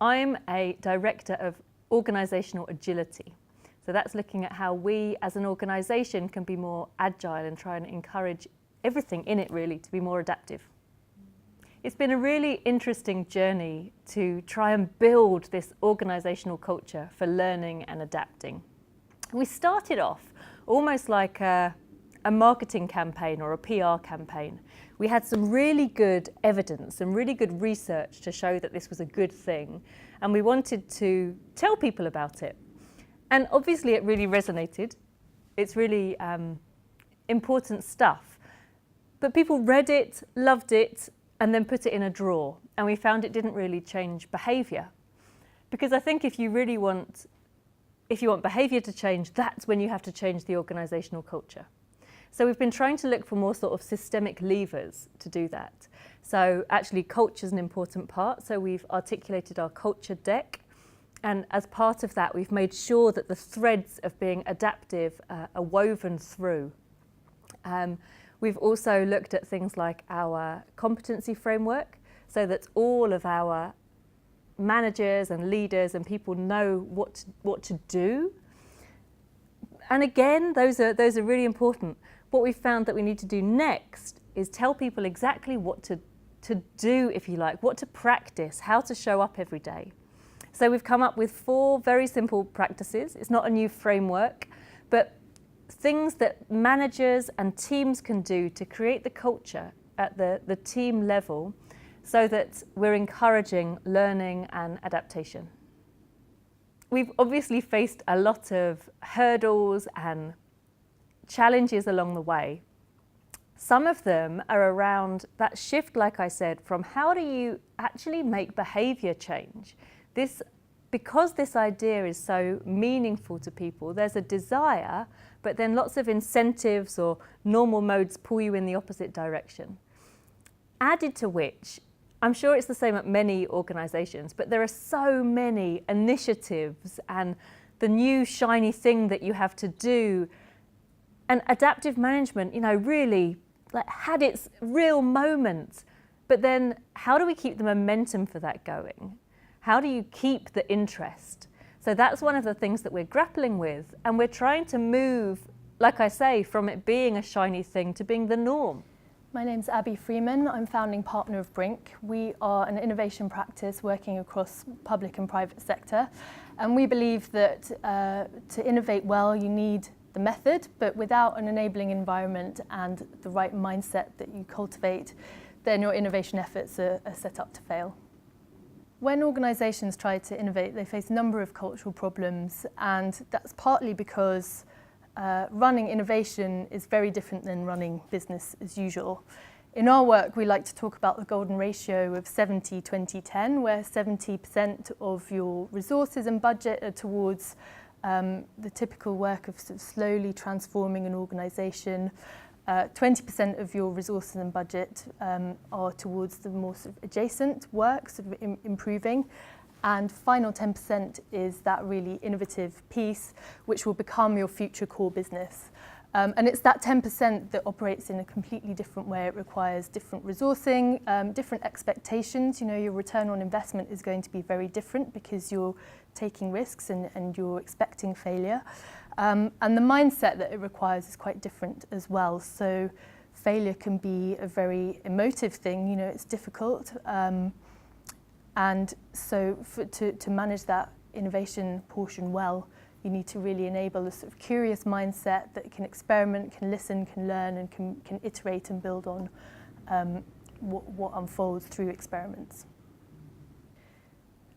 I'm a director of organisational agility. So that's looking at how we as an organisation can be more agile and try and encourage everything in it really to be more adaptive. It's been a really interesting journey to try and build this organisational culture for learning and adapting. We started off almost like a marketing campaign or a PR campaign. We had some really good evidence, some really good research to show that this was a good thing, and we wanted to tell people about it. And obviously it really resonated. It's really important stuff. But people read it, loved it, and then put it in a drawer. And we found it didn't really change behaviour. Because I think if you want behaviour to change, that's when you have to change the organisational culture. So we've been trying to look for more sort of systemic levers to do that. So actually culture is an important part. So we've articulated our culture deck. And as part of that, we've made sure that the threads of being adaptive are woven through. We've also looked at things like our competency framework, so that all of our managers and leaders and people know what to do. And again, those are really important. What we've found that we need to do next is tell people exactly what to do, if you like, what to practice, how to show up every day. So we've come up with 4 very simple practices. It's not a new framework, but things that managers and teams can do to create the culture at the team level so that we're encouraging learning and adaptation. We've obviously faced a lot of hurdles and challenges along the way. Some of them are around that shift, like I said, from how do you actually make behaviour change? Because this idea is so meaningful to people, there's a desire, but then lots of incentives or normal modes pull you in the opposite direction. Added to which, I'm sure it's the same at many organisations, but there are so many initiatives and the new shiny thing that you have to do. And adaptive management, really had its real moment. But then how do we keep the momentum for that going? How do you keep the interest? So that's one of the things that we're grappling with. And we're trying to move, like I say, from it being a shiny thing to being the norm. My name's Abby Freeman. I'm founding partner of Brink. We are an innovation practice working across public and private sector. And we believe that to innovate well, you need the method, but without an enabling environment and the right mindset that you cultivate, then your innovation efforts are set up to fail. When organisations try to innovate, they face a number of cultural problems, and that's partly because running innovation is very different than running business as usual. In our work, we like to talk about the golden ratio of 70-20-10, where 70% of your resources and budget are towards the typical work of sort of slowly transforming an organisation. 20% of your resources and budget are towards the more sort of adjacent work, sort of improving. And final 10% is that really innovative piece, which will become your future core business. And it's that 10% that operates in a completely different way. It requires different resourcing, different expectations. Your return on investment is going to be very different because you're taking risks and you're expecting failure. And the mindset that it requires is quite different as well. So failure can be a very emotive thing, it's difficult. And so to manage that innovation portion well, you need to really enable a sort of curious mindset that can experiment, can listen, can learn, and can iterate and build on what unfolds through experiments.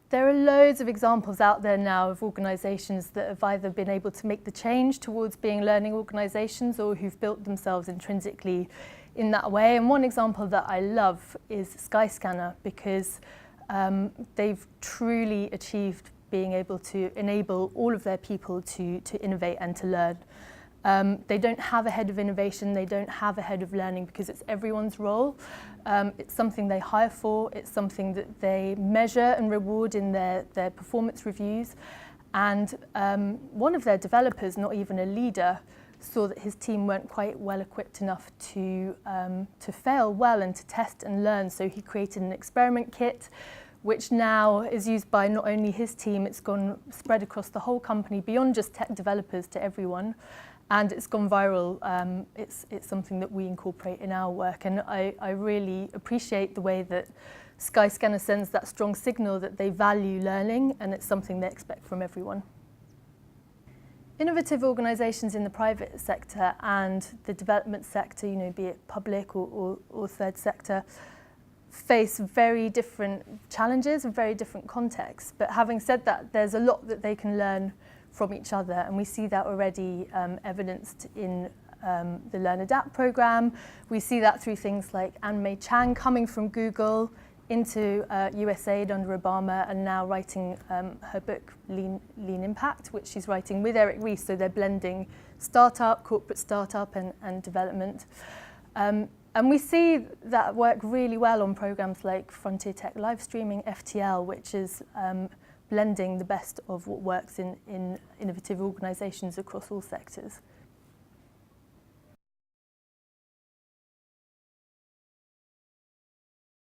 There are loads of examples out there now of organisations that have either been able to make the change towards being learning organisations or who've built themselves intrinsically in that way. And one example that I love is Skyscanner, because they've truly achieved being able to enable all of their people to innovate and to learn. They don't have a head of innovation, they don't have a head of learning because it's everyone's role. It's something they hire for, it's something that they measure and reward in their performance reviews. And one of their developers, not even a leader, saw that his team weren't quite well equipped enough to fail well and to test and learn. So he created an experiment kit which now is used by not only his team, it's gone spread across the whole company beyond just tech developers to everyone, and it's gone viral. It's something that we incorporate in our work, and I really appreciate the way that Skyscanner sends that strong signal that they value learning and it's something they expect from everyone. Innovative organisations in the private sector and the development sector, be it public or third sector, face very different challenges and very different contexts. But having said that, there's a lot that they can learn from each other, and we see that already evidenced in the Learn Adapt programme. We see that through things like Anne-May Chang coming from Google into USAID under Obama and now writing her book Lean Impact, which she's writing with Eric Ries. So they're blending corporate startup and development. And we see that work really well on programs like Frontier Tech Live Streaming, FTL, which is blending the best of what works in innovative organisations across all sectors.